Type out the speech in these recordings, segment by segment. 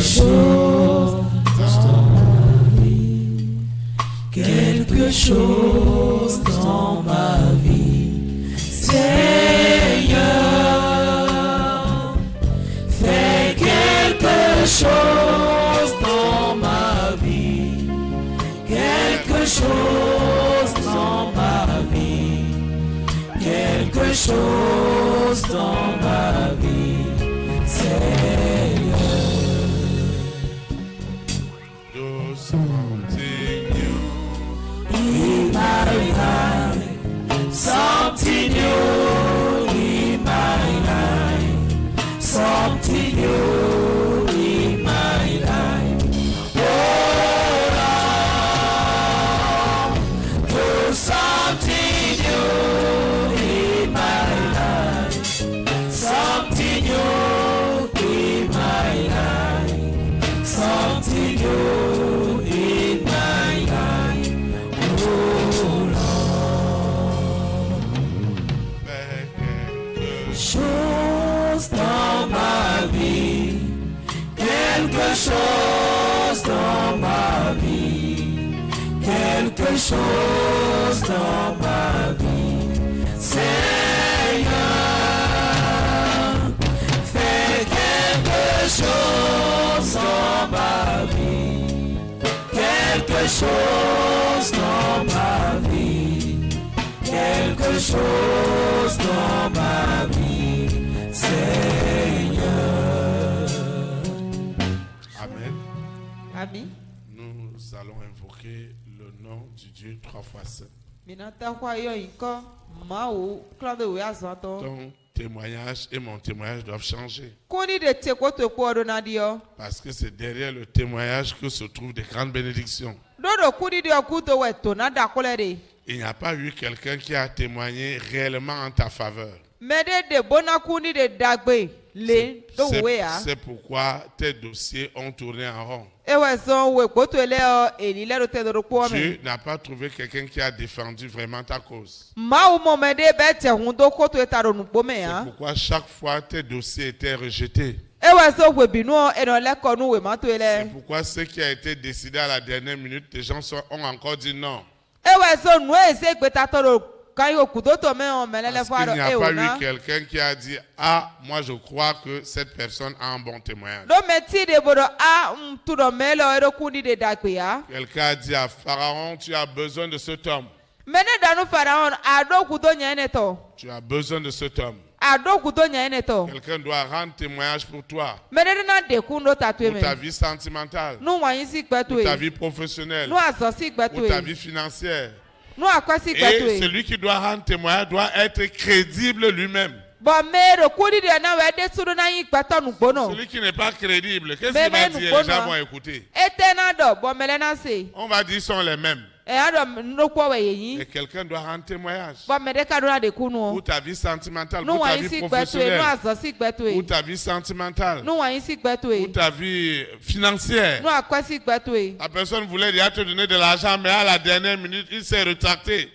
chose dans ma vie, quelque chose dans ma vie, Seigneur, fais quelque chose dans ma vie, quelque chose dans ma vie, quelque chose dans ma vie, Seigneur. Do something new In my life, something new in my life, something new in my life. Oh Lord, do something new in my life, something new in my life, something new in my life. Oh Lord, fais quelque chose dans ma vie, quelque chose dans ma vie, quelque chose dans ma vie, Seigneur, fais quelque chose dans ma vie, quelque chose dans ma vie, quelque chose dans ma vie, Seigneur. Amen. Ami, Nous allons invoquer le nom du Dieu 3 fois saint. minata kwa yo inko mau klande we azanto. Ton témoignage et mon témoignage doivent changer. Kuni de teko to ko do na dio. Parce que c'est derrière le témoignage que se trouvent des grandes bénédictions. Dodo kuni dio kuto we to na da kolere. Il n'y a pas eu quelqu'un qui a témoigné réellement en ta faveur. Mede de bona kuni de dagbe le do we ya. C'est pourquoi tes dossiers ont tourné en rond. Ewe son we koto ele o elile do te do ko me. Dieu n'a pas trouvé quelqu'un qui a défendu vraiment ta cause. Mau mo mede be te hundo koto eta do nupo me C'est ya. pourquoi chaque fois tes dossiers étaient rejetés. Ewe so we binu eno le ko nu we mato C'est ele. pourquoi ce qui a été décidé à la dernière minute, les gens ont encore dit non. Ewe so nu ese gbeta to do kan yo kuto to me o melele Parce fo qu'il ado n'y a e pas ona. eu quelqu'un qui a dit « Ah, moi je crois que cette personne a un bon témoignage. Do meti de bodo a tu do melo ero kuni de dagbe ya. » Quelqu'un a dit à Pharaon, tu as besoin de cet homme. Mene danu faraon ado kuto nyane to. Tu as besoin de cet homme. Ado kuto nyane to. Quelqu'un doit rendre témoignage pour toi, Mene na de kundo tatwe pour ta me. vie sentimentale, Nu wanyi si pour ta gbetwe. vie professionnelle, Nu aso si pour ta gbetwe. vie financière. Nu akwasi Et gbetwe. celui qui doit rendre témoignage doit être crédible lui-même. Bo mero kuni de na we de suru na yin gbeto nu gbono. Celui qui n'est pas crédible, qu'est-ce Mais qu'il va nous dire? Les gens connaissons. vont écouter. Ete na do bo mele na se. On va dire qu'ils sont les mêmes. E ado no kwa we yin. Et quelqu'un doit rendre témoignage Bo mede ka do na de kunu. pour ta vie sentimentale, Nu pour ta wanyi vie si gbetwe. Nu professionnelle, aso si pour gbetwe. ta vie sentimentale, Nu wanyi si pour gbetwe. ta vie financière. Nu akwasi gbetwe. La personne voulait déjà te donner de l'argent, mais à la dernière minute, il s'est retracté.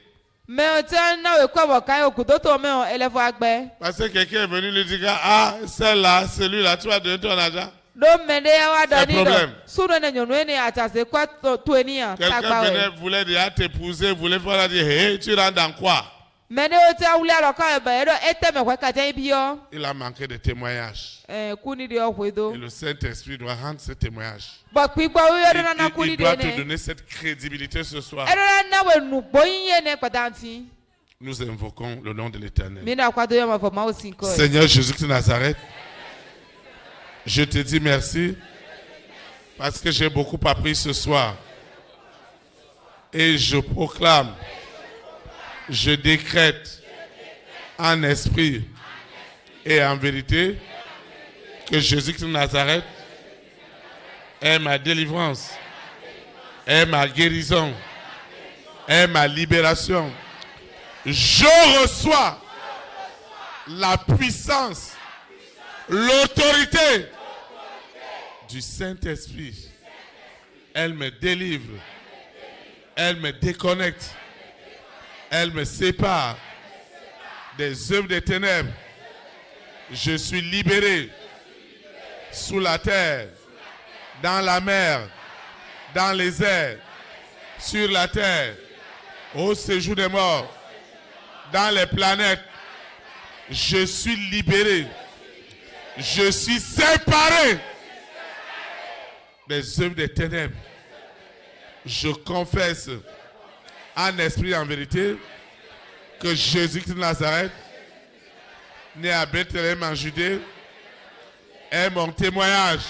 Me o te na we kwa bo kan yo kuto to me o elefo agbe. Parce que quelqu'un est venu lui dire, ah, celle-là, celui-là, tu vas donner ton argent. Do mede ya wa do C'est ni do. problème. Suru ne nyonu ene atase kwa to enia. Quelqu'un venait, voulait déjà t'épouser, voulait faire la dire, hey, tu rentres dans quoi? Mede o te wuli alo kan be do ete me kwa ka je bi yo. Il a manqué de témoignages. Kuni de o kwedo. Et le Saint-Esprit doit rendre ce témoignage. Bo pigbo wo yo do na na Il kuni de doit te ne. donner cette crédibilité ce soir. Ero na we nu boyin ye ne patanti. Nous invoquons le nom de l'Éternel. Mi na kwa do yo ma fo ma o sin ko. Seigneur Jésus-Christ de Nazareth, je te dis merci parce que j'ai beaucoup appris ce soir. Et je proclame, je décrète en esprit et en vérité que Jésus-Christ de Nazareth est ma délivrance, est ma guérison, est ma libération. Je reçois la puissance, l'autorité du Saint-Esprit. Elle me délivre, elle me déconnecte, elle me sépare des œuvres des ténèbres. Je suis libéré sous la terre dans la mer, dans les airs, sur la terre, au séjour des morts, dans les planètes. Je suis libéré. Je suis séparé des œuvres des ténèbres. Je confesse en esprit et en vérité que Jésus-Christ de Nazareth, né à Bethléem en Judée, est mon témoignage.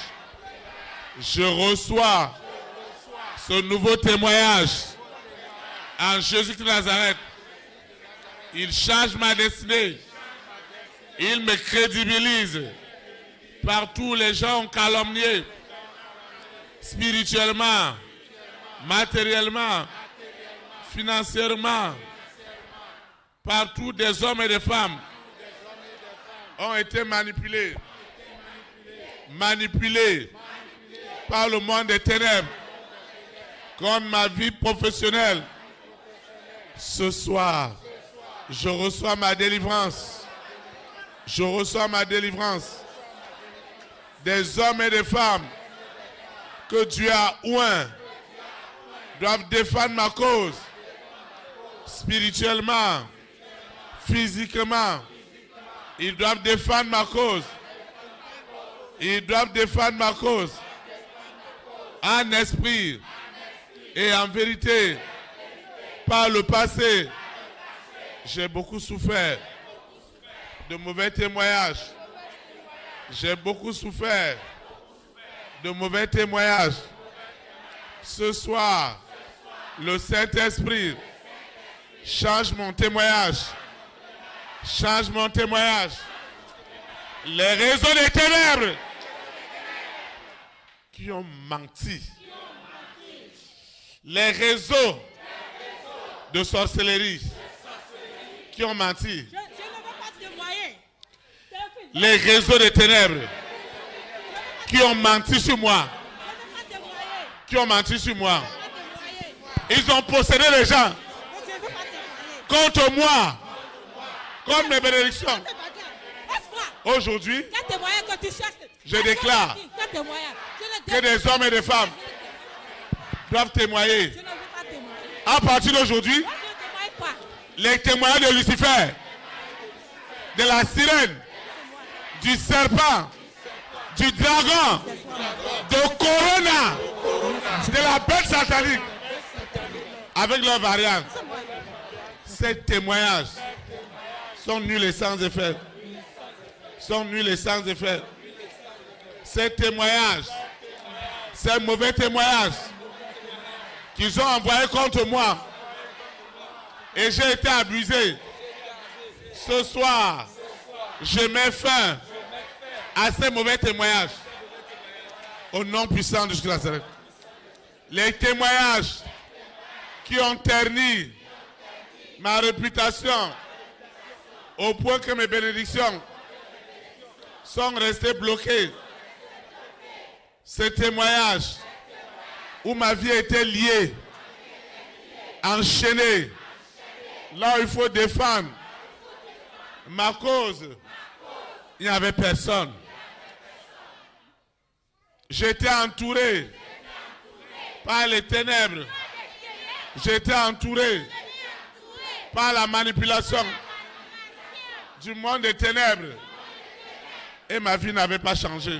Je reçois ce nouveau témoignage en Jésus-Christ de Nazareth. Il change ma destinée. Il me crédibilise. Partout les gens ont calomnié. Spirituellement, matériellement, financièrement. Partout des hommes et des femmes ont été manipulés. Manipulés par le monde des ténèbres. Comme ma vie professionnelle. Ce soir, je reçois ma délivrance. Je reçois ma délivrance. Des hommes et des femmes que Dieu a oints doivent défendre ma cause. Spirituellement, physiquement, ils doivent défendre ma cause. Ils doivent défendre ma cause. En esprit et en vérité. Par le passé, j'ai beaucoup souffert de mauvais témoignages. J'ai beaucoup souffert de mauvais témoignages. Ce soir, le Saint-Esprit change mon témoignage. Change mon témoignage. Les réseaux des ténèbres qui ont menti. Les réseaux de sorcellerie qui ont menti. Je ne veux pas témoigner. Les réseaux des ténèbres qui ont menti sur moi. Qui ont menti sur moi. Ils ont possédé les gens contre moi. Comme les bénédictions. Aujourd'hui, je déclare que des hommes et des femmes doivent témoigner. À partir d'aujourd'hui, les témoignages de Lucifer, de la sirène, du serpent, du dragon, de Corona, de la bête satanique, avec leurs variantes, ces témoignages sont nuls et sans effet. Sont nuls et sans effet. Ces témoignages, ces mauvais témoignages qu'ils ont envoyés contre moi, et j'ai été abusé. Ce soir, je mets fin à ces mauvais témoignages. Au nom puissant de Jésus-Christ. Les témoignages qui ont terni ma réputation au point que mes bénédictions sont restées bloquées. Ces témoignages où ma vie était liée, enchaînée, là où il faut défendre ma cause, il n'y avait personne. J'étais entouré par les ténèbres. J'étais entouré par la manipulation du monde des ténèbres. Et ma vie n'avait pas changé.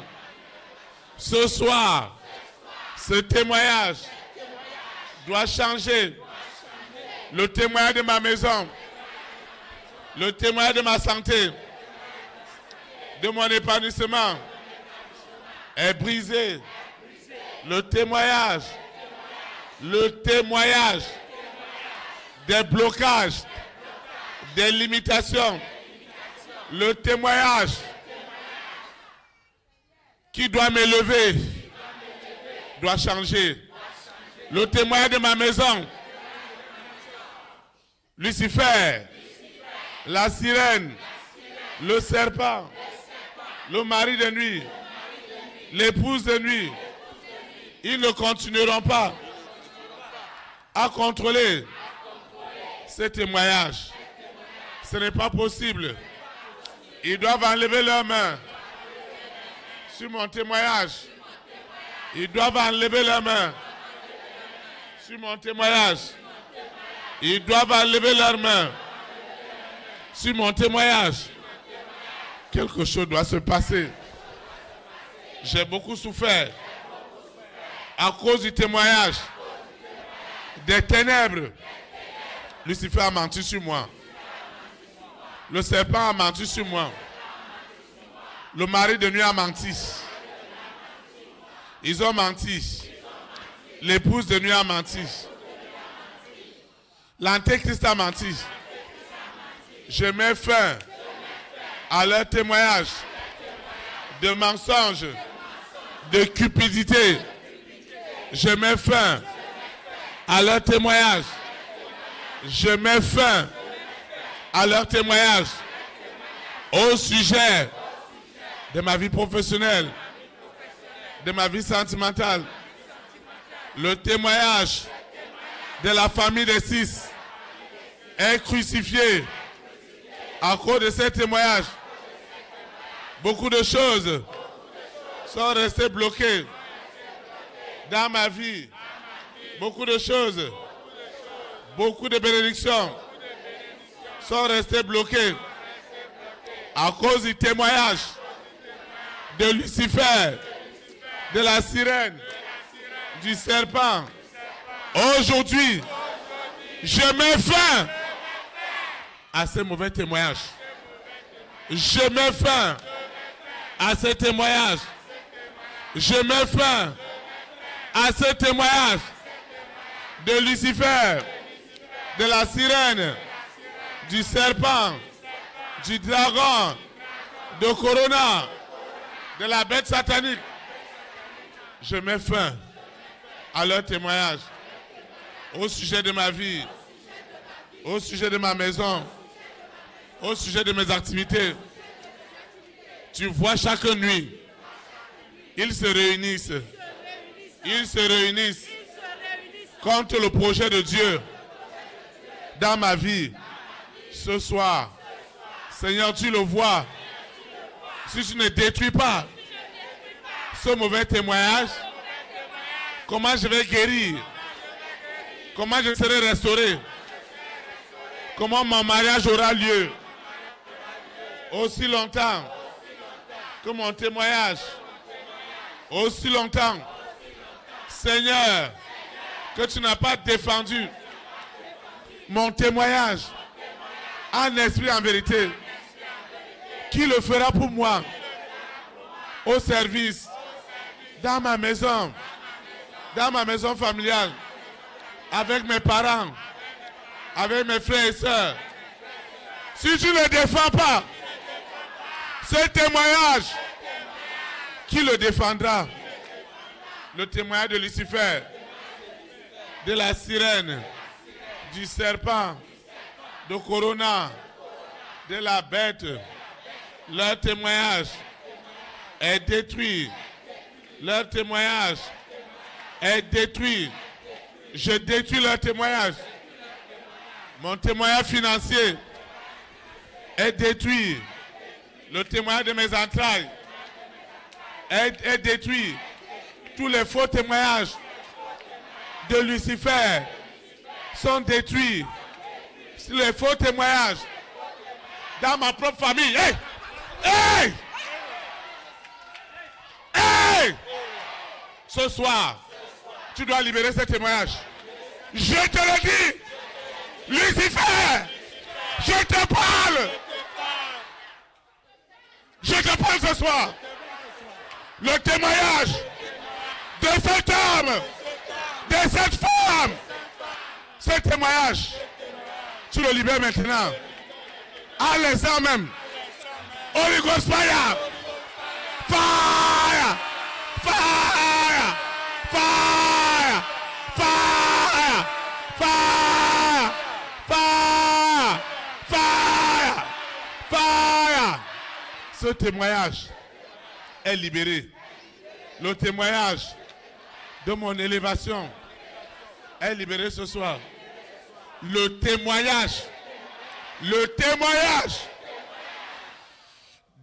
Ce soir, ce témoignage doit changer. Le témoignage de ma maison, le témoignage de ma santé, de mon épanouissement est brisé. Le témoignage des blocages, des limitations, le témoignage qui doit m'élever doit changer. Le témoignage de ma maison, Lucifer, la sirène, le serpent, le mari de nuit, l'épouse de nuit, ils ne continueront pas à contrôler ces témoignages. Ce n'est pas possible. Ils doivent enlever leurs mains sur mon témoignage. Ils doivent enlever leurs mains sur mon témoignage. Ils doivent enlever leurs mains sur mon témoignage. Quelque chose doit se passer. J'ai beaucoup souffert à cause du témoignage des ténèbres. Lucifer a menti sur moi. Le serpent a menti sur moi. Le mari de nuit a menti. Ils ont menti. L'épouse de nuit a menti. L'antéchrist a menti. Je mets fin à leur témoignage de mensonges, de cupidité. Je mets fin à leur témoignage. Je mets fin à leur témoignage au sujet de ma vie professionnelle, de ma vie sentimentale. Le témoignage de la famille des 6 est crucifié à cause de ces témoignages. Beaucoup de choses sont restées bloquées dans ma vie. Beaucoup de choses, beaucoup de bénédictions sont restées bloquées à cause du témoignage de Lucifer, de la sirène, du serpent. Aujourd'hui, je mets fin à ces mauvais témoignages. Je mets fin à ces témoignages. Je mets fin à ces témoignages de Lucifer, de la sirène, du serpent, du dragon, de Corona, de la bête satanique. Je mets fin à leur témoignage au sujet de ma vie, au sujet de ma maison, au sujet de mes activités. Tu vois, chaque nuit, ils se réunissent. Ils se réunissent contre le projet de Dieu dans ma vie. Ce soir, Seigneur, tu le vois. Si tu ne détruis pas ce mauvais témoignage, comment je vais guérir? Comment je serai restauré? Comment mon mariage aura lieu? Aussi longtemps que mon témoignage, aussi longtemps, Seigneur, que tu n'as pas défendu mon témoignage en esprit, en vérité, qui le fera pour moi au service, dans ma maison familiale, avec mes parents, avec mes frères et sœurs. Si tu ne le défends pas, ce témoignage, qui le défendra? Le témoignage de Lucifer, de la sirène, du serpent, de Corona, de la bête. Leur témoignage est détruit. Leur témoignage est détruit. Je détruis leur témoignage. Mon témoignage financier est détruit. Le témoignage de mes entrailles est détruit. Tous les faux témoignages de Lucifer sont détruits. Les faux témoignages dans ma propre famille. Hey! Hey! Hey! Ce soir, tu dois libérer ces témoignages. Je te le dis, Lucifer, je te parle. Je te parle ce soir. Le témoignage de cet homme, de cette femme, ce témoignage, tu le libères maintenant. À l'instant même. Holy Ghost fire! Fire! Fire! Fire! Fire! Fire! Fire! Fire! Fire! Ce témoignage est libéré. Le témoignage de mon élévation est libéré ce soir. Le témoignage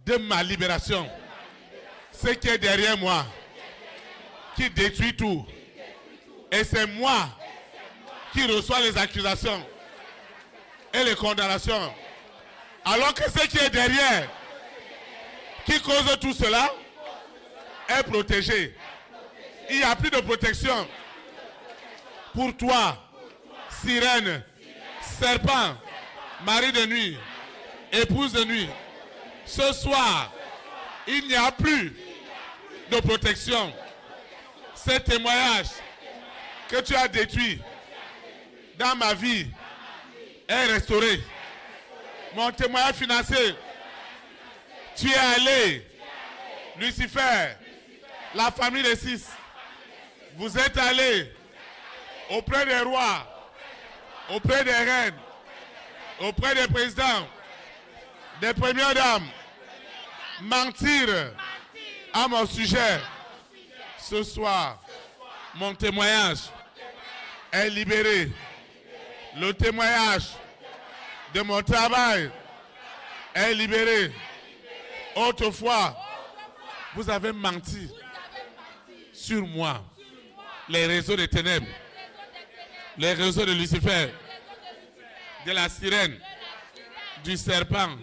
de ma libération, ce qui est derrière moi, qui détruit tout. Et c'est moi qui reçois les accusations et les condamnations. Alors que ce qui est derrière, qui cause tout cela, est protégé. Il n'y a plus de protection. Pour toi, sirène, serpent, mari de nuit, épouse de nuit, ce soir, il n'y a plus de protection. Ce témoignage que tu as détruit dans ma vie est restauré. Mon témoignage financier, tu es allé, Lucifer, la famille des 6, vous êtes allés auprès des rois, auprès des reines, auprès des présidents, des premières dames, mentir à mon sujet. Ce soir, mon témoignage est libéré. Le témoignage de mon travail est libéré. Autrefois, vous avez menti sur moi. Les réseaux des ténèbres, les réseaux de Lucifer, de la sirène, du serpent,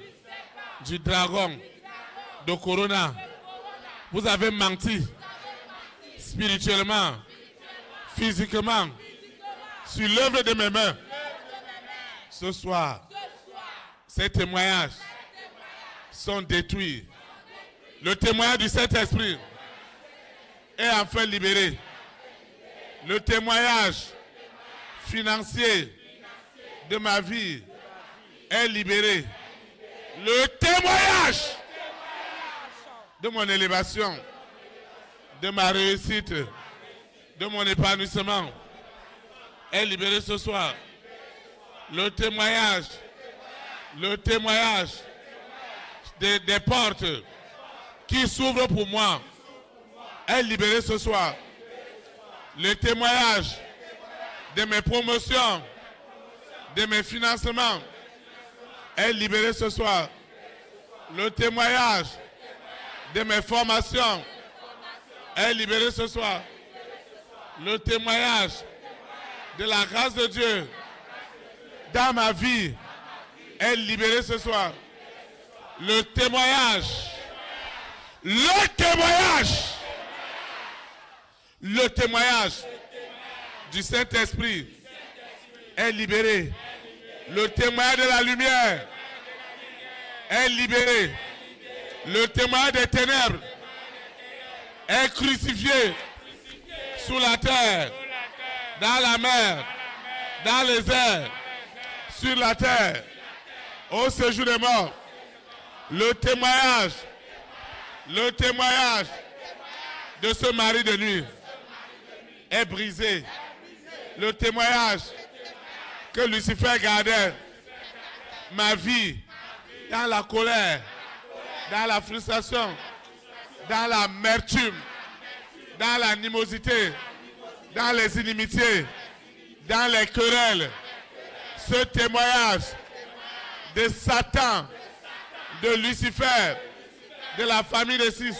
du dragon, de Corona. Vous avez menti spirituellement, physiquement, sur l'œuvre de mes mains. Ce soir, ces témoignages sont détruits. Le témoignage du Saint-Esprit est enfin libéré. Le témoignage financier de ma vie est libéré. Le témoignage de mon élévation, de ma réussite, de mon épanouissement est libéré ce soir. Le témoignage des portes qui s'ouvrent pour moi est libéré ce soir. Le témoignage de mes promotions, de mes financements est libéré ce soir. Le témoignage de mes formations est libéré ce soir. Le témoignage de la grâce de Dieu dans ma vie est libéré ce soir. Le témoignage du Saint-Esprit est libéré. Le témoignage de la lumière est libéré. Le témoignage des ténèbres est crucifié sous la terre, dans la mer, dans les airs, sur la terre, au séjour des morts. Le témoignage de ce mari de nuit est brisé. Le témoignage que Lucifer gardait ma vie dans la colère, dans la frustration, dans l'amertume, dans l'animosité, dans les inimitiés, dans les querelles. Ce témoignage de Satan, de Lucifer, de la famille des 6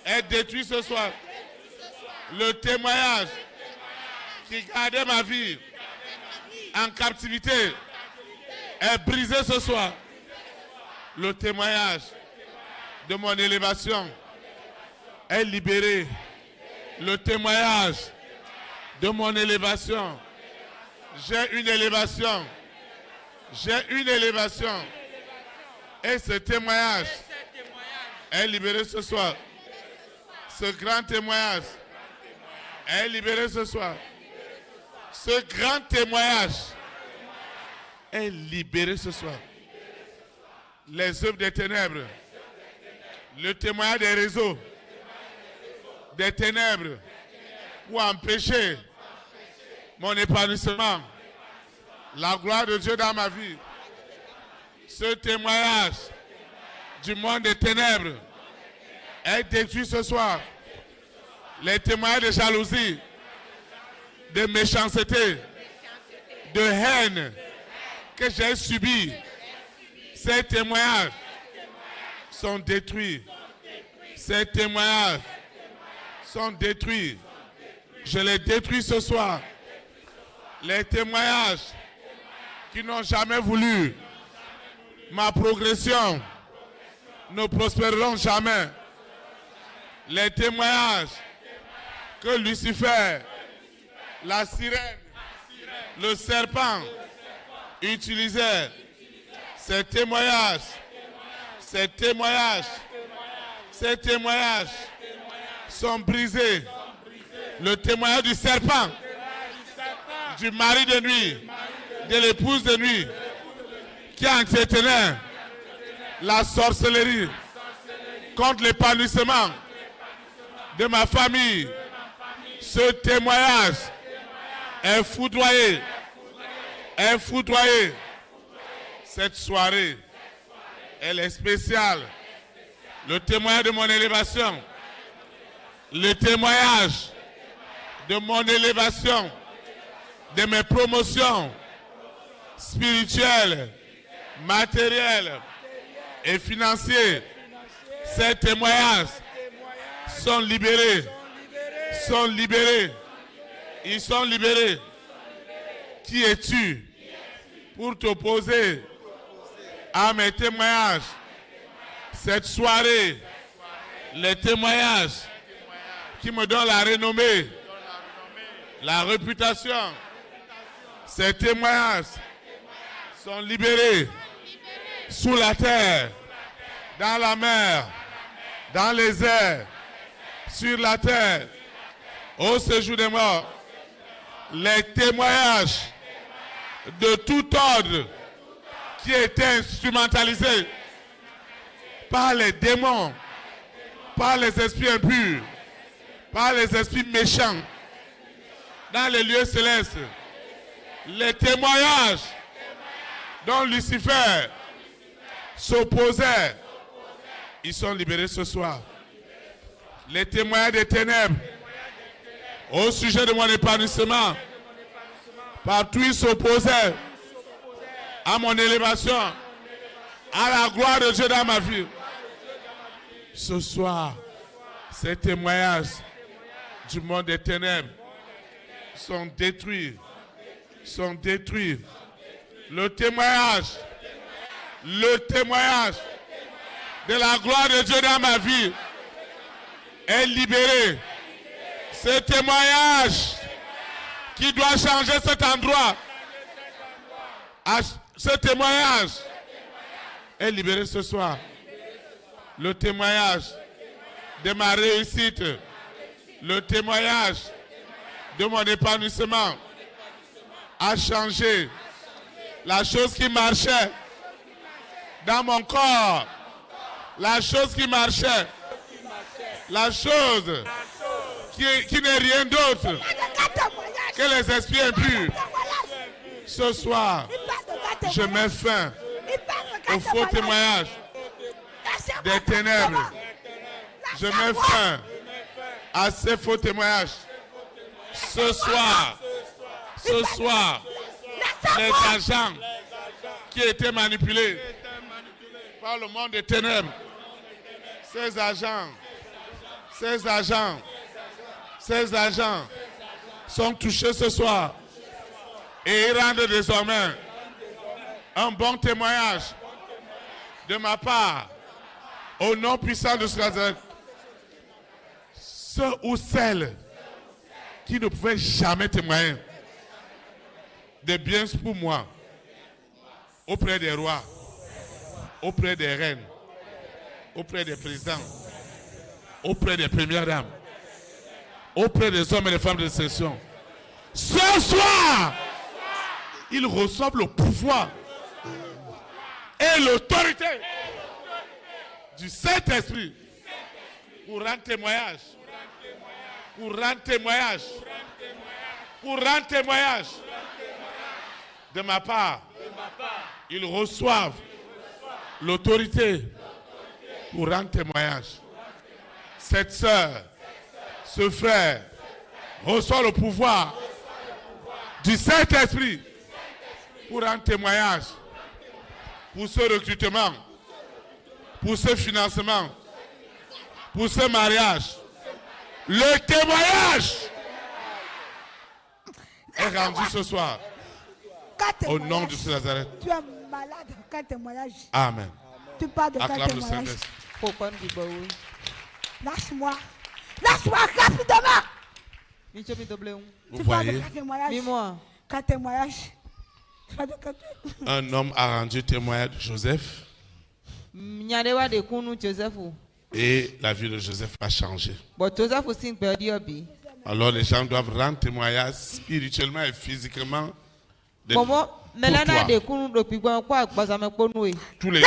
est détruit ce soir. Le témoignage qui gardait ma vie en captivité est brisé ce soir. Le témoignage de mon élévation est libéré. Le témoignage de mon élévation. J'ai une élévation. J'ai une élévation. Et ce témoignage est libéré ce soir. Ce grand témoignage est libéré ce soir. Ce grand témoignage est libéré ce soir. Les œuvres des ténèbres, le témoignage des réseaux, des ténèbres, pour empêcher mon épanouissement, la gloire de Dieu dans ma vie. Ce témoignage du monde des ténèbres est détruit ce soir. Les témoignages de jalousie, de méchanceté, de haine que j'ai subis, ces témoignages sont détruits. Ces témoignages sont détruits. Je les détruis ce soir. Les témoignages qui n'ont jamais voulu ma progression ne prospéreront jamais. Les témoignages que Lucifer, la sirène, le serpent utilisaient, ces témoignages sont brisés. Le témoignage du serpent, du mari de nuit, de l'épouse de nuit, qui entretenait la sorcellerie contre l'épanouissement de ma famille. Ce témoignage est foudroyé. Cette soirée, elle est spéciale. Le témoignage de mon élévation, le témoignage de mon élévation, de mes promotions spirituelles, matérielles et financières. Ces témoignages sont libérés. Ils sont libérés. Qui es-tu pour t'opposer à mes témoignages? Cette soirée, les témoignages qui me donnent la renommée, la réputation, ces témoignages sont libérés sous la terre, dans la mer, dans les airs, sur la terre, au séjour des morts. Les témoignages de tout ordre qui étaient instrumentalisés par les démons, par les esprits impurs, par les esprits méchants dans les lieux célestes. Les témoignages dont Lucifer s'opposait, ils sont libérés ce soir. Les témoignages des ténèbres au sujet de mon épanouissement, partout ils s'opposaient à mon élévation, à la gloire de Dieu dans ma vie. Ce soir, ces témoignages du monde des ténèbres sont détruits. Le témoignage de la gloire de Dieu dans ma vie est libéré. Ce témoignage qui doit changer cet endroit, ce témoignage est libéré ce soir. Le témoignage de ma réussite, le témoignage de mon épanouissement a changé. La chose qui marchait dans mon corps, la chose qui marchait, la chose qui n'est rien d'autre que les esprits impurs. Ce soir, je mets fin au faux témoignage des ténèbres. Je mets fin à ces faux témoignages. Ce soir, les agents qui étaient manipulés par le monde des ténèbres, ces agents sont touchés ce soir et ils rendent désormais un bon témoignage de ma part au nom puissant de Nazareth. Ceux ou celles qui ne pouvaient jamais témoigner de biens pour moi auprès des rois, auprès des reines, auprès des présidents, auprès des premières dames, auprès des hommes et des femmes de distinction. Ce soir, ils reçoivent le pouvoir et l'autorité du Saint-Esprit pour rendre témoignage. De ma part, ils reçoivent l'autorité pour rendre témoignage. Cette sœur, ce frère, reçoit le pouvoir du Saint-Esprit pour rendre témoignage, pour ce recrutement, pour ce financement, pour ce mariage, Le témoignage est rendu ce soir. Au nom de Nazareth. Tu es malade. Quel témoignage? Amen. Tu parles de quel Acclame le témoignage? Saint-Esprit. Pourquoi nous disons Lâche-moi. Lâche-moi rapidement. oui? Vous Tu parles de voyez, quel témoignage? Dis-moi. Quel témoignage? Tu parles de quel témoignage? un homme a rendu témoignage de Joseph Nyadewa de kunu Joseph. et la vie de Joseph a changé. But Joseph aussi perdu obi. Alors les gens doivent rendre témoignage spirituellement et physiquement de Comment melana toi. de kunu do pigwa kwa gbazame konu. Tous les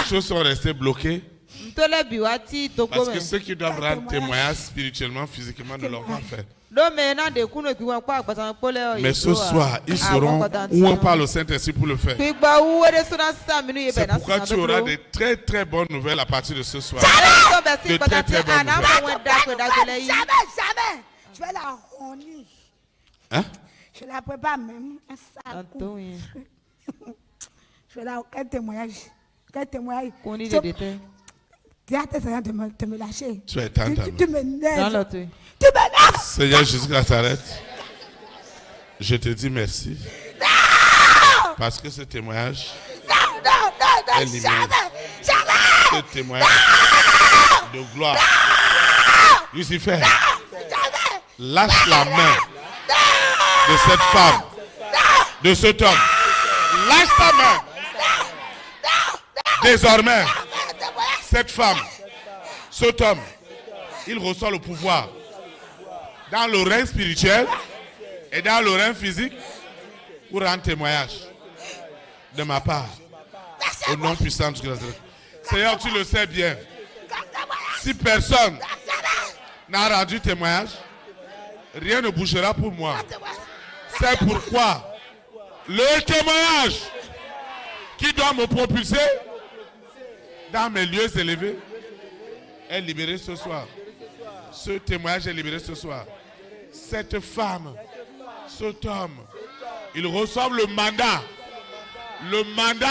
choses sont restées bloquées Ntole biwati parce tokome. que ceux qui doivent rendre témoignage spirituellement, physiquement ne l'ont pas fait. Do mena de kunu pigwa kwa gbazame pole. Mais ce soir, ils seront où on parle au Saint-Esprit pour le faire. Pigwa uwe de suna sa minu ye C'est bena. pourquoi tu auras de très très bonnes nouvelles à partir de ce soir. De très, très bonnes Jamais. Je vais la ronir. Hein? Je la prépare même. Un sale coup. Antoine. Je vais la. Quel témoignage? Quel témoignage? Koni de dété. Tu as tes seigneurs de me lâcher. Tu es temps Tu m'énerves. Dans l'autre. Tu m'énerves. Seigneur Jésus Nazareth, je te dis merci. Parce que ce témoignage Non, est libéré. jamais. Ce témoignage de gloire. Lucifer, lâche la main de cette femme, de cet homme. Lâche sa main. Désormais, cette femme, cet homme, il reçoit le pouvoir dans le règne spirituel et dans le règne physique pour rendre témoignage de ma part au nom puissant de Jésus. Seigneur, tu le sais bien. Si personne n'a rendu témoignage, rien ne bougera pour moi. C'est pourquoi le témoignage qui doit me propulser dans mes lieux élevés est libéré ce soir. Ce témoignage est libéré ce soir. Cette femme, cet homme, ils reçoivent le mandat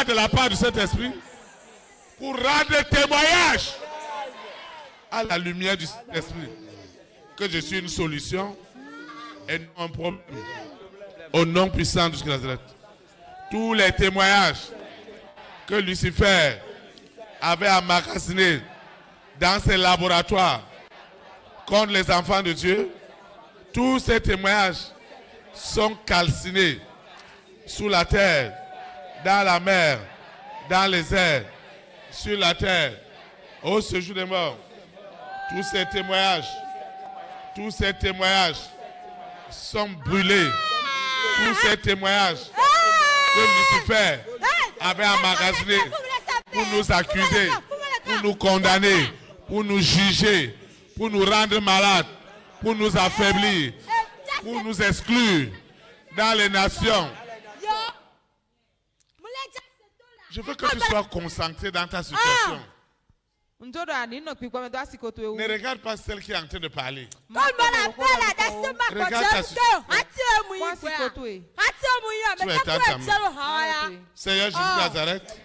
de la part du Saint-Esprit pour rendre témoignage à la lumière du Saint-Esprit que je suis une solution et non un problème. Au nom puissant de Nazareth. Tous les témoignages que Lucifer avait emmagasinés dans ses laboratoires contre les enfants de Dieu, tous ces témoignages sont calcinés sous la terre, dans la mer, dans les airs, sur la terre, au séjour des morts. Tous ces témoignages sont brûlés. Tous ces témoignages que Lucifer avait emmagasinés pour nous accuser, pour nous condamner, pour nous juger, pour nous rendre malades, pour nous affaiblir, pour nous exclure dans les nations. Je veux que tu sois concentré dans ta situation. Ne regarde pas celle qui est en train de parler. Regarde ta situation. Tu es dans ta main. Seigneur Jésus de Nazareth,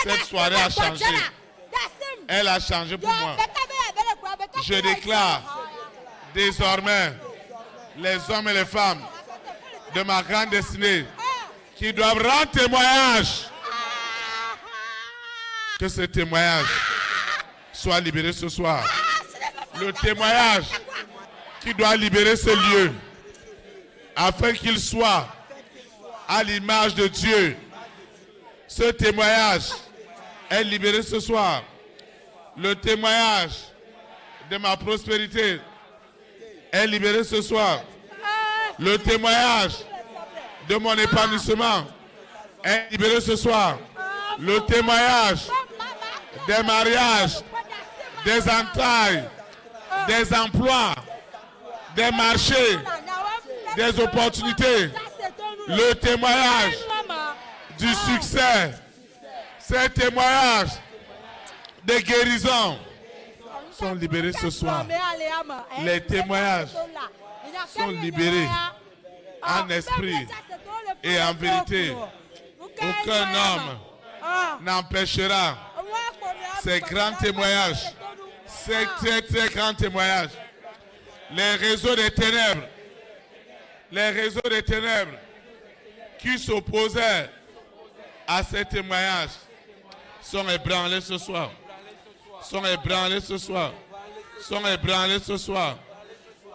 cette soirée a changé. Elle a changé pour moi. Je déclare désormais les hommes et les femmes de ma grande destinée qui doivent rendre témoignage. Que ce témoignage soit libéré ce soir. Le témoignage qui doit libérer ce lieu afin qu'il soit à l'image de Dieu. Ce témoignage est libéré ce soir. Le témoignage de ma prospérité est libéré ce soir. Le témoignage de mon épanouissement est libéré ce soir. Le témoignage des mariages, des entrailles, des emplois, des marchés, des opportunités, le témoignage du succès, ces témoignages de guérison sont libérés ce soir. Les témoignages sont libérés en esprit et en vérité. Aucun homme n'empêchera ces grands témoignages, ces très très grands témoignages les réseaux des ténèbres, qui s'opposaient à ces témoignages sont ébranlés ce soir. Sont ébranlés ce soir. Sont ébranlés ce soir.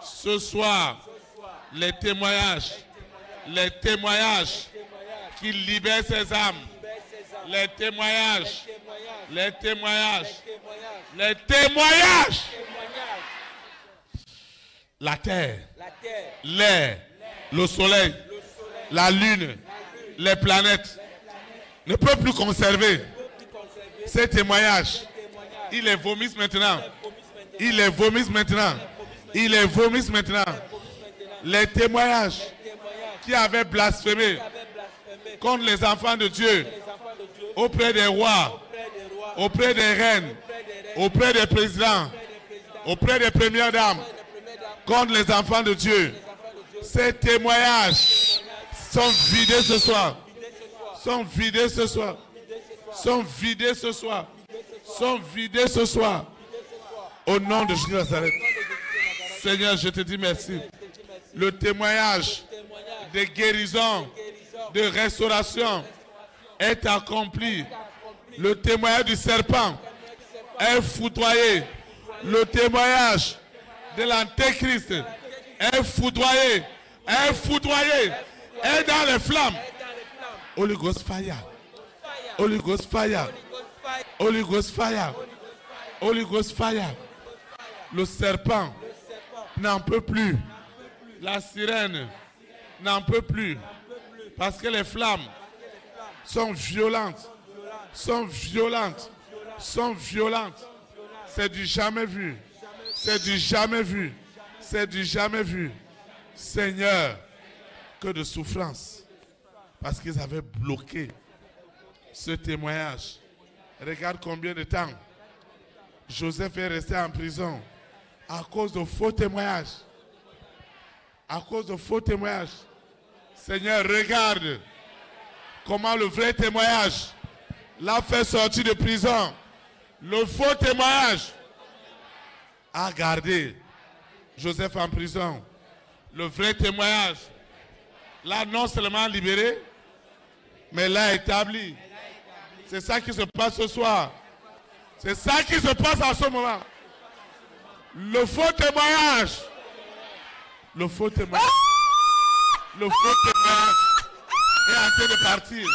Ce soir, les témoignages qui libèrent ces âmes, les témoignages, la terre, l'air, le soleil, la lune, les planètes ne peuvent plus conserver ces témoignages. Ils les vomissent maintenant. Ils les vomissent maintenant. Ils les vomissent maintenant. Les témoignages qui avaient blasphémé contre les enfants de Dieu auprès des rois, auprès des reines, auprès des présidents, auprès des premières dames, contre les enfants de Dieu. Ces témoignages sont vidés ce soir. Sont vidés ce soir. Sont vidés ce soir. Sont vidés ce soir. Au nom de Jésus de Nazareth. Seigneur, je te dis merci. Le témoignage de guérison, de restauration est accompli. Le témoignage du serpent est foudroyé. Le témoignage de l'antéchrist est foudroyé. Est foudroyé. Est dans les flammes. Holy Ghost fire. Holy Ghost fire. Holy Ghost fire. Holy Ghost fire. Le serpent n'en peut plus. La sirène n'en peut plus. Parce que les flammes sont violentes. Sont violentes. Sont violentes. C'est du jamais vu. C'est du jamais vu. C'est du jamais vu. Seigneur, que de souffrance. Parce qu'ils avaient bloqué ce témoignage. Regarde combien de temps Joseph est resté en prison à cause de faux témoignages. À cause de faux témoignages. Seigneur, regarde comment le vrai témoignage l'a fait sortir de prison. Le faux témoignage a gardé Joseph en prison. Le vrai témoignage l'a non seulement libéré, mais l'a établi. C'est ça qui se passe ce soir. C'est ça qui se passe en ce moment. Le faux témoignage. Le faux témoignage. Le faux témoignage est en train de partir.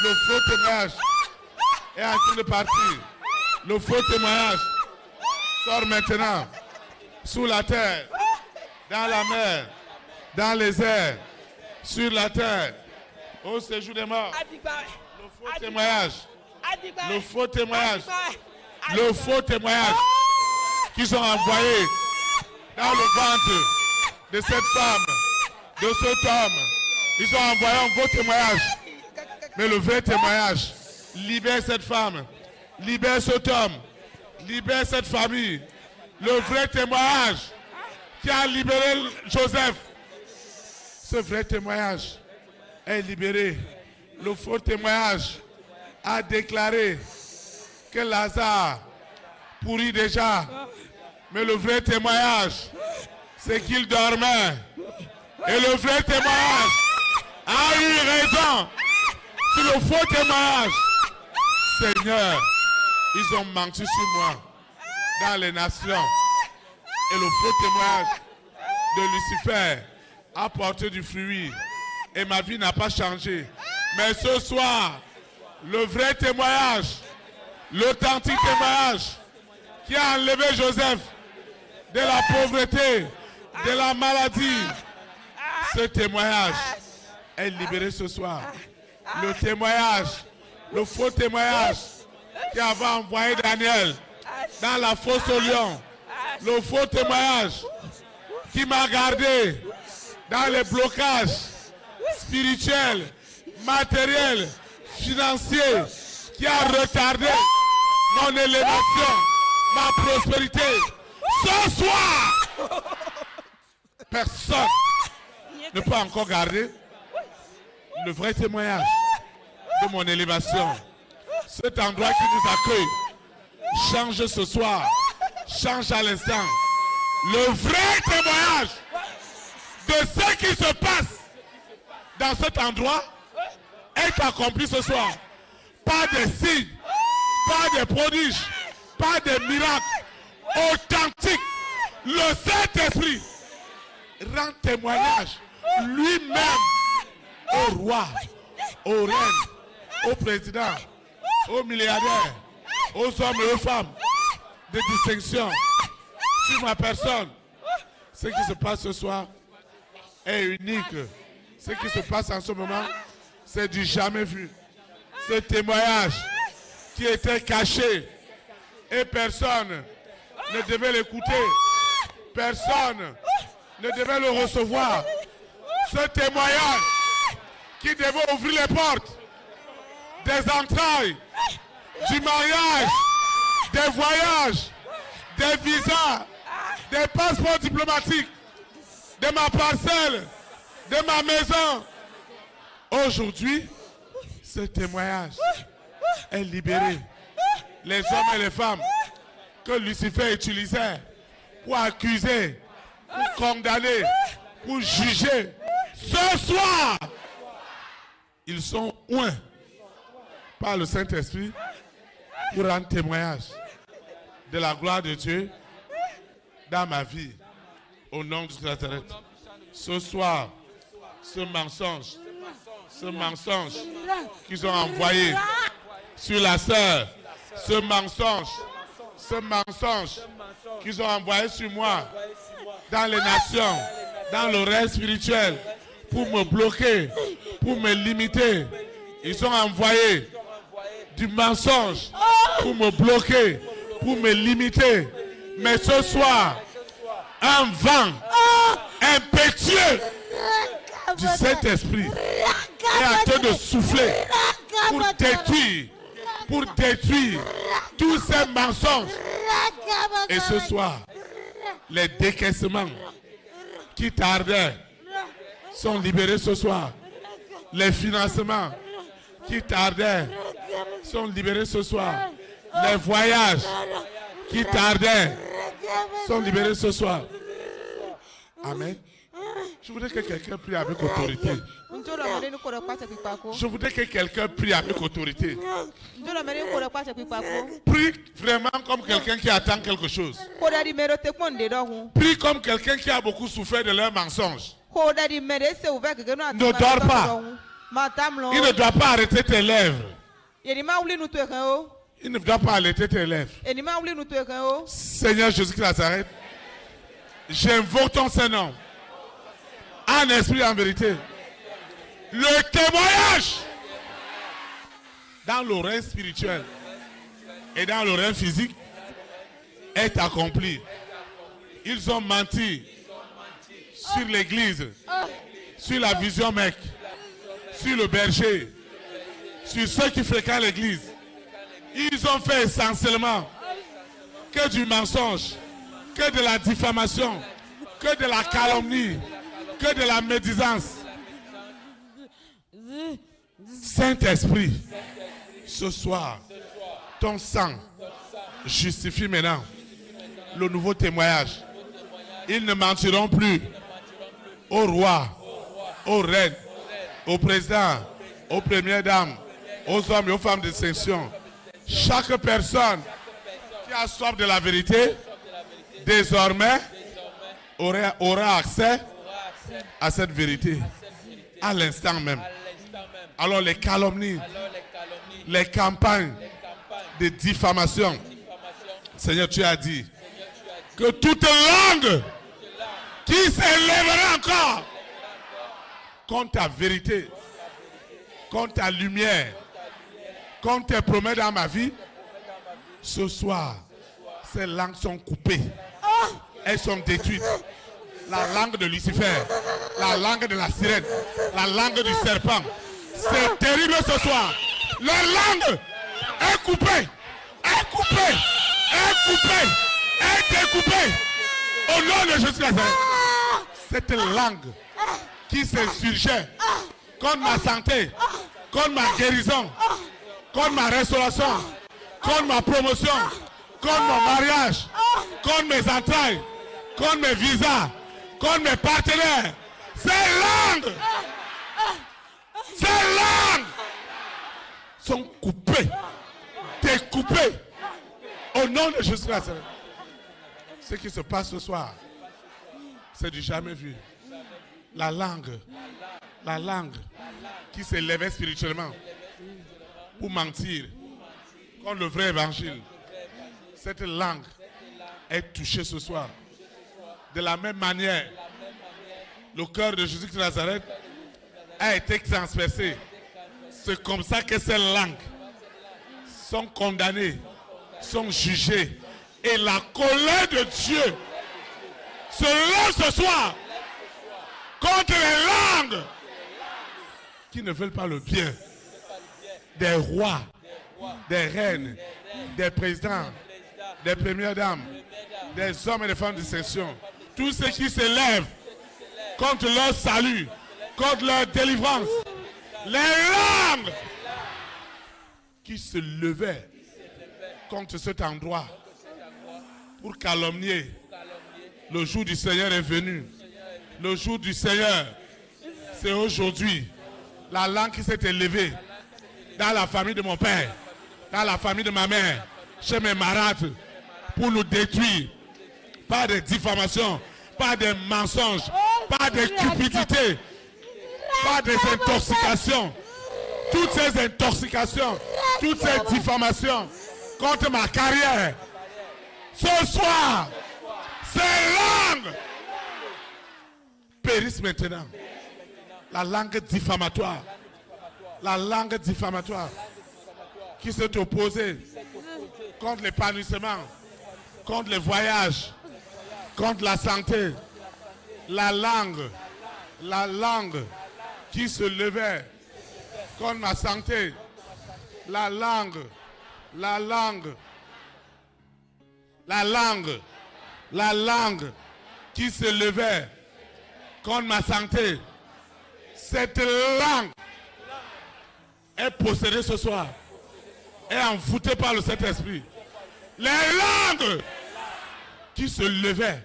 Le faux témoignage est en train de partir. Le faux témoignage sort maintenant sous la terre, dans la mer, dans les airs, sur la terre, au séjour des morts. Le faux témoignage. Le faux témoignage. Le faux témoignage qui sont envoyés dans le ventre de cette femme, de cet homme. Ils sont envoyés un faux témoignage. Mais le vrai témoignage libère cette femme, libère cet homme, libère cette famille. Le vrai témoignage qui a libéré Joseph. Ce vrai témoignage est libéré. Le faux témoignage a déclaré que Lazare pourrit déjà. Mais le vrai témoignage, c'est qu'il dormait. Et le vrai témoignage a eu raison sur le faux témoignage. Seigneur, ils ont menti sur moi dans les nations. Et le faux témoignage de Lucifer a porté du fruit. Et ma vie n'a pas changé. Mais ce soir, le vrai témoignage, l'authentique témoignage qui a enlevé Joseph de la pauvreté, de la maladie, ce témoignage est libéré ce soir. Le témoignage, le faux témoignage qui avait envoyé Daniel dans la fosse au lion, le faux témoignage qui m'a gardé dans les blocages spirituels, matériels, financiers, qui a retardé mon élévation, ma prospérité. Ce soir, personne ne peut encore garder le vrai témoignage de mon élévation. Cet endroit qui nous accueille change ce soir, change à l'instant. Le vrai témoignage de ce qui se passe dans cet endroit est accompli ce soir. Pas des signes, pas des prodiges, pas des miracles authentiques. Le Saint-Esprit rend témoignage lui-même au roi, aux reines, aux présidents, aux milliardaires, aux hommes et aux femmes de distinction sur ma personne. Ce qui se passe ce soir est unique. Ce qui se passe en ce moment, c'est du jamais vu. Ce témoignage qui était caché et personne ne devait l'écouter. Personne ne devait le recevoir. Ce témoignage qui devait ouvrir les portes des entrailles, du mariage, des voyages, des visas, des passeports diplomatiques, de ma parcelle, de ma maison. Aujourd'hui, ce témoignage est libéré. Les hommes et les femmes que Lucifer utilisait pour accuser, pour condamner, pour juger, ce soir, ils sont oints par le Saint-Esprit pour rendre témoignage de la gloire de Dieu dans ma vie. Au nom de Nazareth. Ce soir, ce mensonge qu'ils ont envoyé sur la sœur, ce mensonge qu'ils ont envoyé sur moi, dans les nations, dans le règne spirituel, pour me bloquer, pour me limiter. Ils ont envoyé du mensonge pour me bloquer, pour me limiter. Mais ce soir, un vent impétueux du Saint-Esprit est en train de souffler pour détruire tous ces mensonges. Et ce soir, les décaissements qui tardaient sont libérés ce soir. Les financements qui tardaient sont libérés ce soir. Les voyages qui tardaient sont libérés ce soir. Amen. Je voudrais que quelqu'un prie avec autorité. Je voudrais que quelqu'un prie avec autorité. Prie vraiment comme quelqu'un qui attend quelque chose. Prie comme quelqu'un qui a beaucoup souffert de leurs mensonges. Ne dors pas. Il ne doit pas arrêter tes lèvres. Il ne doit pas arrêter tes lèvres. Seigneur Jésus-Christ Nazareth, j'invoque ton Saint-Nom. En esprit, en vérité. Le témoignage dans le règne spirituel et dans le règne physique est accompli. Ils ont menti sur l'église, sur la vision mec, sur le berger, sur ceux qui fréquentent l'église. Ils ont fait essentiellement que du mensonge, que de la diffamation, que de la calomnie, que de la médisance. Saint-Esprit, ce soir, ton sang justifie maintenant le nouveau témoignage. Ils ne mentiront plus au roi, aux reines, aux présidents, aux premières dames, aux hommes et aux femmes de distinction. Chaque personne qui a soif de la vérité, désormais, aura accès à cette vérité à l'instant même. Alors les calomnies, les campagnes de diffamation, Seigneur, tu as dit que toute langue qui s'élèvera encore contre ta vérité, contre ta lumière, contre tes promesses dans ma vie, ce soir, ces langues sont coupées. Elles sont détruites. La langue de Lucifer, la langue de la sirène, la langue du serpent. C'est terrible ce soir. La langue est coupée, est coupée, est coupée, est découpée. Au nom de Jésus-Christ, cette langue qui s'insurgeait contre ma santé, contre ma guérison, contre ma restauration, contre ma promotion, contre mon mariage, contre mes entrailles, contre mes visas, contre mes partenaires. Ces langues sont coupées, découpées. Au nom de Jésus Nazareth. Ce qui se passe ce soir, c'est du jamais vu. La langue qui s'élevait spirituellement pour mentir contre le vrai évangile. Cette langue est touchée ce soir. De la même manière, le cœur de Jésus de Nazareth a été transpercé. C'est comme ça que ces langues sont condamnées, sont jugées. Et la colère de Dieu se lève ce soir contre les langues qui ne veulent pas le bien des rois, des reines, des présidents, des premières dames, des hommes et des femmes de distinction. Tous ceux qui s'élèvent contre leur salut, contre leur délivrance. Les langues qui se levaient contre cet endroit pour calomnier. Le jour du Seigneur est venu. Le jour du Seigneur, c'est aujourd'hui. La langue qui s'est élevée dans la famille de mon père, dans la famille de ma mère, chez mes marâtres, pour nous détruire par des diffamations, par des mensonges, par des cupidités, par des intoxications. Toutes ces intoxications, toutes ces diffamations contre ma carrière. Ce soir, ces langues périssent maintenant. La langue diffamatoire. La langue diffamatoire qui s'est opposée contre l'épanouissement, contre les voyages, contre la santé. La langue qui se levait contre ma santé. La langue qui se levait contre ma santé. Cette langue est possédée ce soir, est envoûtée par le Saint-Esprit. Les langues qui se levaient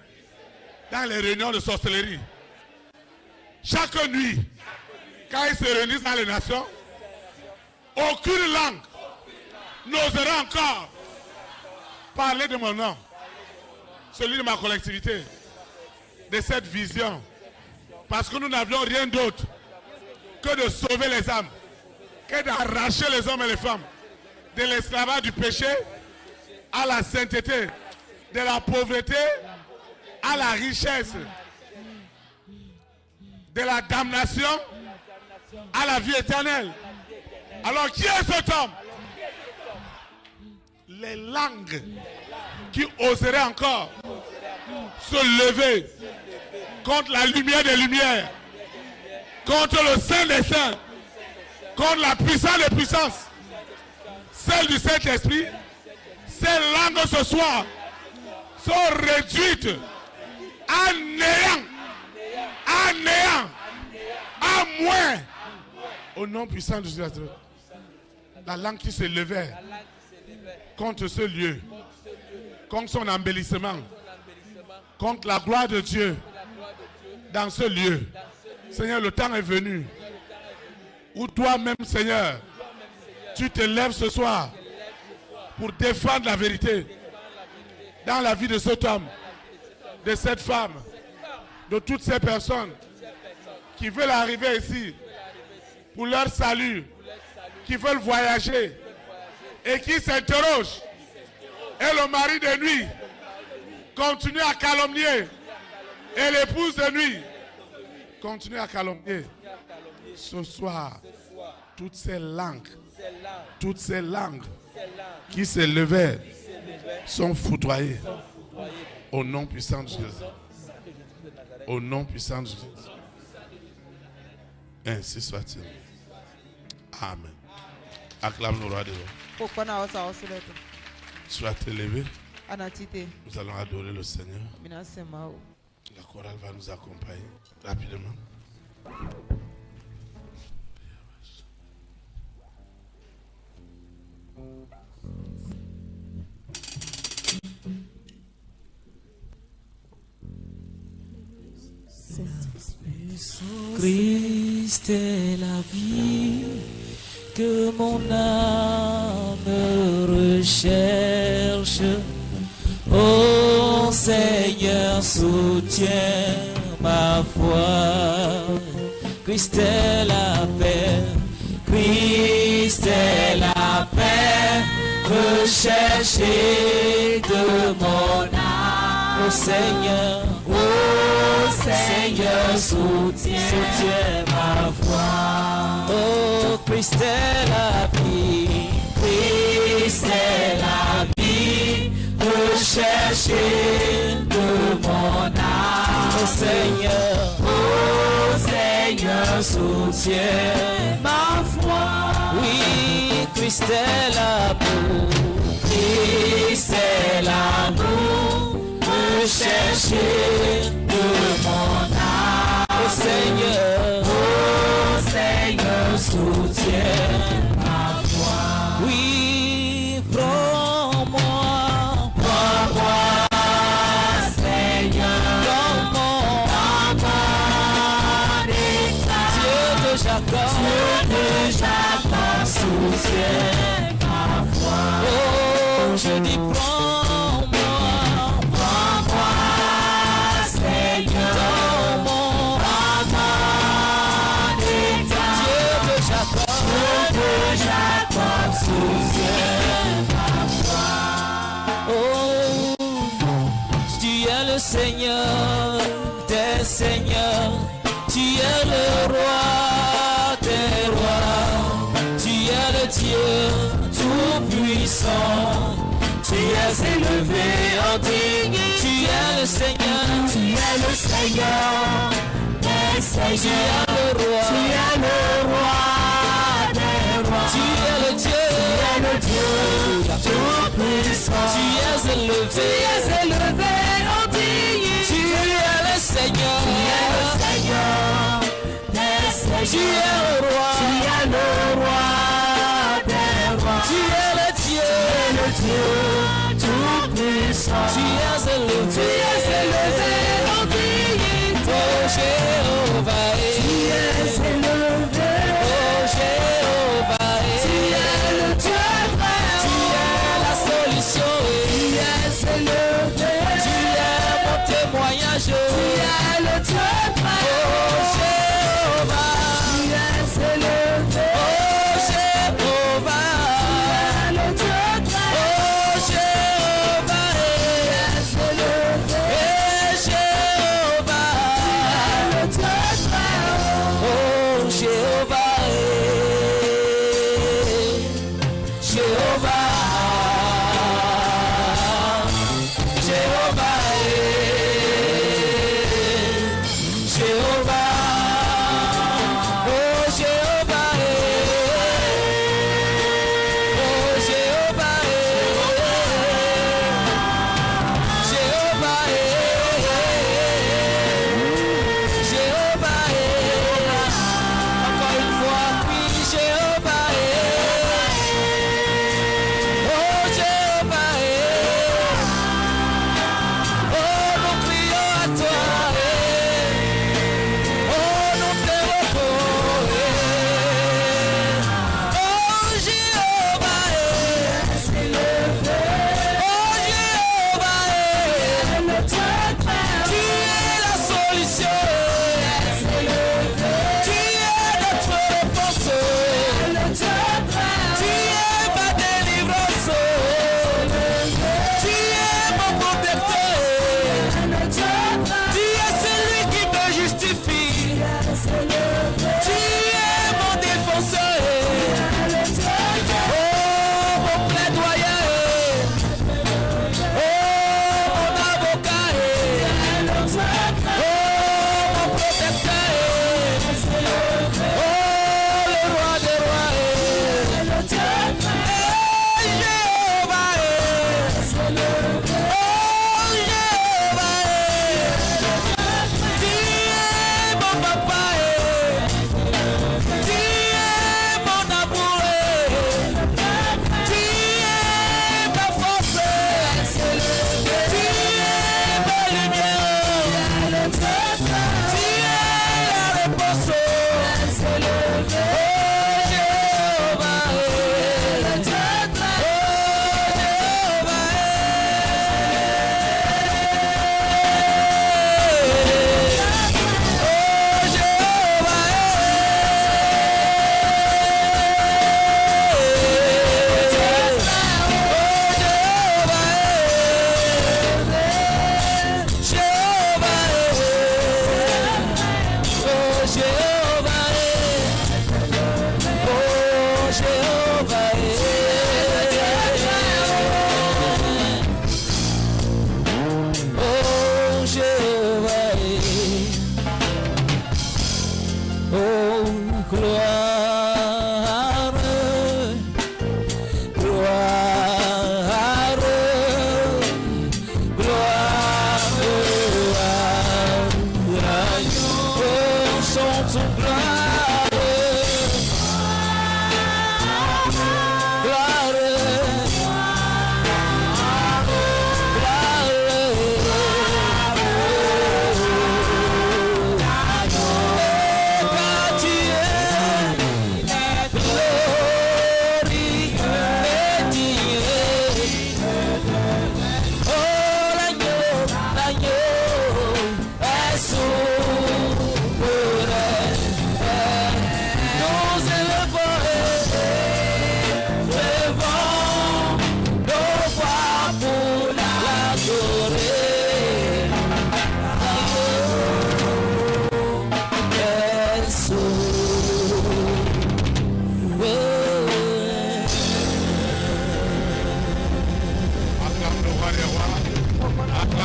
dans les réunions de sorcellerie. Chaque nuit, quand ils se réunissent dans les nations, aucune langue n'osera encore parler de mon nom, celui de ma collectivité, de cette vision. Parce que nous n'avions rien d'autre que de sauver les âmes, que d'arracher les hommes et les femmes de l'esclavage du péché à la sainteté, de la pauvreté à la richesse, de la damnation à la vie éternelle. Alors qui est cet homme? Les langues qui oseraient encore se lever contre la lumière des lumières, contre le Saint des Saints, contre la puissance des puissances, celle du Saint-Esprit. Ces langues ce soir sont réduites à néant, à moins, au nom puissant de Jésus. La langue qui se levait contre ce lieu, contre son embellissement, contre la gloire de Dieu dans ce lieu. Seigneur, le temps est venu où toi-même, Seigneur, tu te lèves ce soir pour défendre la vérité dans la vie de cet homme, de cette femme, de toutes ces personnes qui veulent arriver ici pour leur salut, qui veulent voyager et qui s'interrogent. Et le mari de nuit continue à calomnier et l'épouse de nuit continue à calomnier. Ce soir, toutes ces langues qui se levaient sont foudroyées au nom puissant de Jésus. Au nom puissant de Jésus. Ainsi soit-il. Amen. Acclame le roi de l'eau. Sois élevé. Nous allons adorer le Seigneur. La chorale va nous accompagner rapidement. Christ est la vie que mon âme recherche. Ô Seigneur, soutiens ma foi. Christ est la paix, Christ est la paix recherchée de mon âme. Ô Seigneur, soutiens ma foi. Oh, Christ est la vie, Christ est la vie recherchée de mon âme. Oh Seigneur, soutiens ma foi. Oui, Christ est l'amour, Christ est l'amour recherché de mon âme. Oh Seigneur, soutiens ma foi. Oui, prends-moi, Seigneur, dans mon état. Dieu de Jacob, soutiens ma foi. Oh, je dis prends-moi, Seigneur, dans mon état. Dieu de Jacob, soutiens ma foi. Oh, tu es le Seigneur des seigneurs, tu es le roi des rois, tu es le Dieu tout-puissant, tu es élevé en digne, tu es le Seigneur des seigneurs, tu es le roi des rois, tu es le Dieu tout-puissant, tu es élevé en digne, tu es le Seigneur des seigneurs, tu es le roi des rois, tu es le Dieu tout-puissant, tu es élevé en dignité. Oh Jéhovah, tu es élevé, oh Jéhovah, tu es le Dieu vrai, tu es la solution, tu es élevé, tu es mon témoignage, tu es le Dieu vrai, oh Jéhovah, tu es élevé, oh Jéhovah, tu es le Dieu vrai, oh Jéhovah, tu es élevé,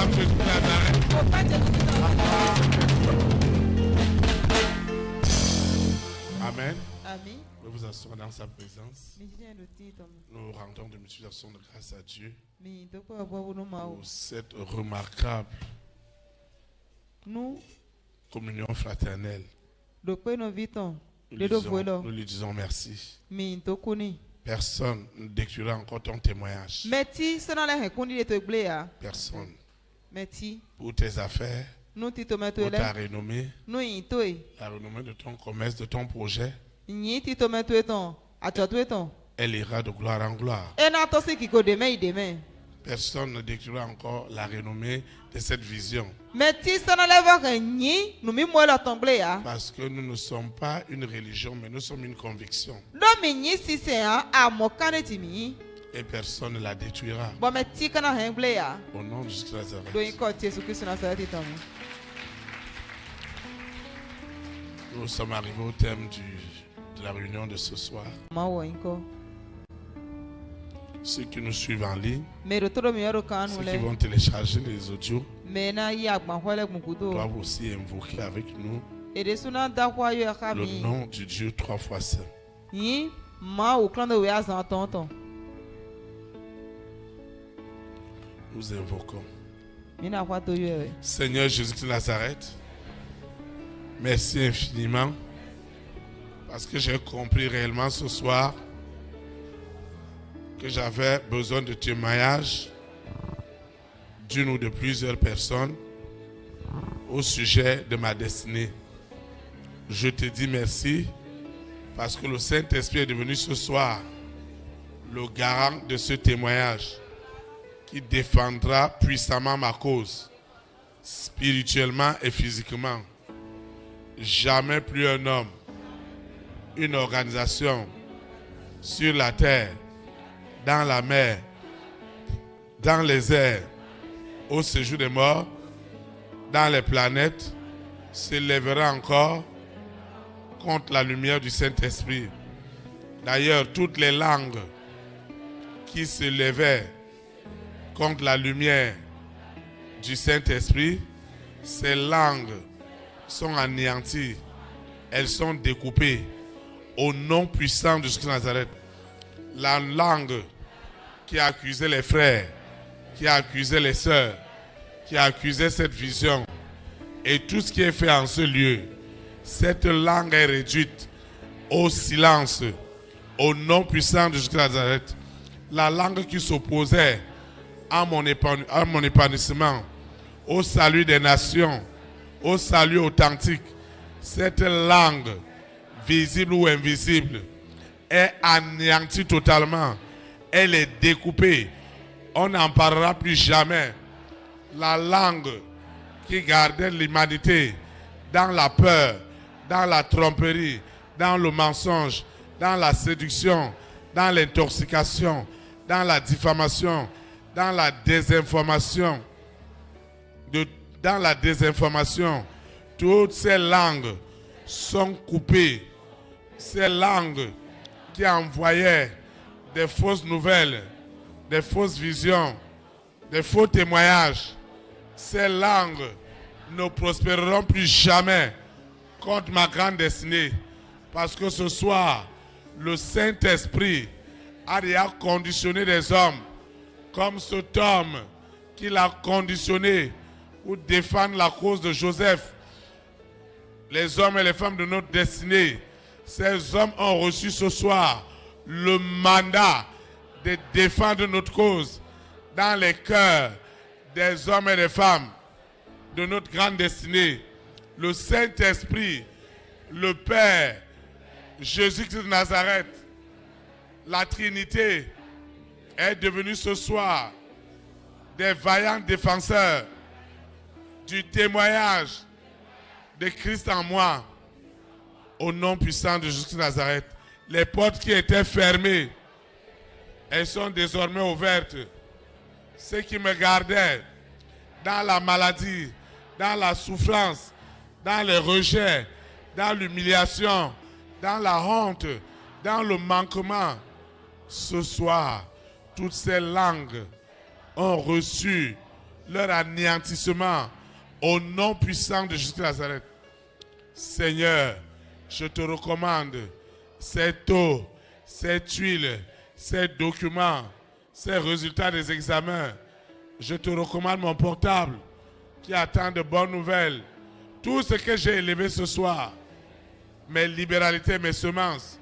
nom de Jésus de Nazareth. Au pas de Amen. Ami, Nous vous assurons dans sa présence. mi jẹ́ ẹnu tí tọ́ mi. Nous rendons de multiples actions de grâce à Dieu Mi tó kọ́ ọ̀bọ̀ wọnú máa wò. pour cette remarquable Nu communion fraternelle. lò pé nu vi tàn. Nous Lédò fún ẹ lọ. lui disons merci. Mi tó kú ni. Personne ne décrira encore ton témoignage. Mẹ́tí sọ́nà lẹ́hìn kún nílé tó gbé ya. Personne. Mẹ́tí Pour tes affaires, nu ti tó mẹ́tò pour ta lẹ́. renommée, Nu yìí tó yìí. la renommée de ton commerce, de ton projet, Yìí ti tó mẹ́tò tán. Àtọ̀tò tán. elle ira de gloire en gloire. Ẹ náà tó sí kíkó dèmẹ́ ìdèmẹ́. Personne ne décrira encore la renommée de cette vision. Mẹ́tí sọ́nà lẹ́fọ̀ kàn yín nùmí mú ẹ lọ tán gbé ya. Parce que nous ne sommes pas une religion, mais nous sommes une conviction. Lọ́mì yín sísè hàn àmọ́ kánẹ́tì mi. Et personne ne la détruira. Bọ́ mẹ́tí kánà hàn gbé ya. Au nom de Jésus de Nazareth. Lóyún kọ́ tí Jésù Kristu náà sọ̀rọ̀ títàn mi. Nous sommes arrivés au thème de la réunion de ce soir. Máa wọ̀ yín kọ́. Ceux qui nous suivent en ligne, Mèrò tó lómi ọ̀rọ̀ kan nù ceux qui lẹ̀. vont télécharger les audios, Mẹ́ náà yí àgbànfọ́lẹ̀ gbùngbùdó. doivent aussi invoquer avec nous Èdè súná dákú ayọ̀ ẹ̀ka le mi. nom du Dieu 3 fois saint. Yín máa wò kílán wẹ̀ àzàn tọ̀ntọ̀n. Nous invoquons. Mi náà fà tó yọ rẹ̀. Seigneur Jésus de Nazareth, merci infiniment parce que j'ai compris réellement ce soir que j'avais besoin de témoignages d'une ou de plusieurs personnes au sujet de ma destinée. Je te dis merci parce que le Saint-Esprit est devenu ce soir le garant de ce témoignage qui défendra puissamment ma cause, spirituellement et physiquement. Jamais plus un homme, une organisation sur la terre, dans la mer, dans les airs, au séjour des morts, dans les planètes, s'élèvera encore contre la lumière du Saint-Esprit. D'ailleurs, toutes les langues qui s'élevaient contre la lumière du Saint-Esprit, ces langues sont anéanties, elles sont découpées au nom puissant de Jésus de Nazareth. La langue qui accusait les frères, qui accusait les sœurs, qui accusait cette vision et tout ce qui est fait en ce lieu, cette langue est réduite au silence, au nom puissant de Jésus de Nazareth. La langue qui s'opposait à mon épanouissement, au salut des nations, au salut authentique, cette langue, visible ou invisible, est anéantie totalement. Elle est découpée. On n'en parlera plus jamais. La langue qui gardait l'humanité dans la peur, dans la tromperie, dans le mensonge, dans la séduction, dans l'intoxication, dans la diffamation, dans la désinformation, toutes ces langues sont coupées. Ces langues qui envoyaient des fausses nouvelles, des fausses visions, des faux témoignages, ces langues ne prospéreront plus jamais contre ma grande destinée. Parce que ce soir, le Saint-Esprit a déjà conditionné des hommes comme cet homme qui l'a conditionné pour défendre la cause de Joseph. Les hommes et les femmes de notre destinée, ces hommes ont reçu ce soir le mandat de défendre notre cause dans les cœurs des hommes et des femmes de notre grande destinée. Le Saint-Esprit, le Père, Jésus-Christ de Nazareth, la Trinité est devenue ce soir des vaillants défenseurs du témoignage de Christ en moi. Au nom puissant de Jésus de Nazareth, les portes qui étaient fermées, elles sont désormais ouvertes. Ceux qui me gardaient dans la maladie, dans la souffrance, dans le rejet, dans l'humiliation, dans la honte, dans le manquement, ce soir, toutes ces langues ont reçu leur anéantissement au nom puissant de Jésus de Nazareth. Seigneur, je te recommande cette eau, cette huile, ces documents, ces résultats des examens. Je te recommande mon portable qui attend de bonnes nouvelles. Tout ce que j'ai élevé ce soir, mes libéralités, mes semences,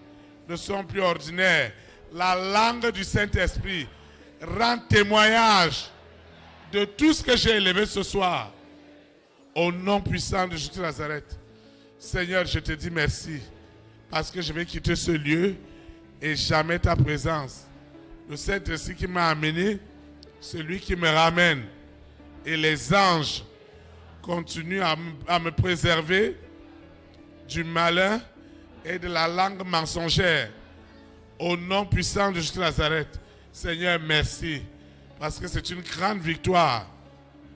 ne sont plus ordinaires. La langue du Saint-Esprit rend témoignage de tout ce que j'ai élevé ce soir. Au nom puissant de Jésus de Nazareth. Seigneur, je te dis merci parce que je vais quitter ce lieu et jamais ta présence. Le Saint-Esprit qui m'a amené, celui qui me ramène. Et les anges continuent à me préserver du malin et de la langue mensongère. Au nom puissant de Jésus de Nazareth, Seigneur, merci. Parce que c'est une grande victoire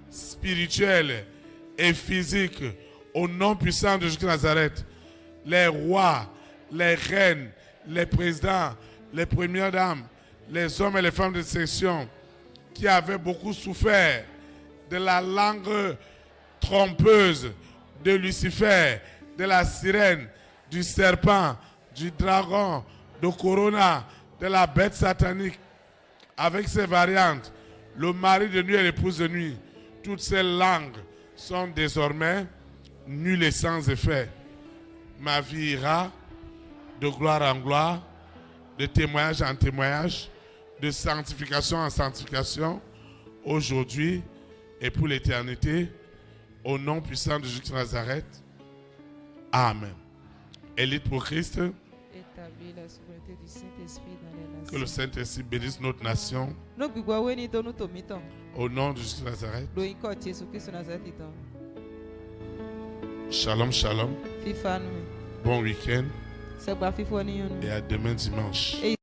spirituelle et physique. Au nom puissant de Jésus de Nazareth, les rois, les reines, les présidents, les premières dames, les hommes et les femmes de section qui avaient beaucoup souffert de la langue trompeuse de Lucifer, de la sirène, du serpent, du dragon, de Corona, de la bête satanique, avec ses variantes, le mari de nuit et l'épouse de nuit, toutes ces langues sont désormais nulles et sans effet. Ma vie ira de gloire en gloire, de témoignage en témoignage, de sanctification en sanctification, aujourd'hui et pour l'éternité, au nom puissant de Jésus de Nazareth. Amen. Élite pour Christ. Établis la souveraineté du Saint-Esprit dans les nations. Que le Saint-Esprit bénisse notre nation. Nous pouvons venir dans notre mi-temps. Au nom de Jésus de Nazareth. Nous y côté sur Christ Nazareth. Shalom, shalom. FIFA nous. Bon week-end. C'est pas FIFA ni Et à demain dimanche. Et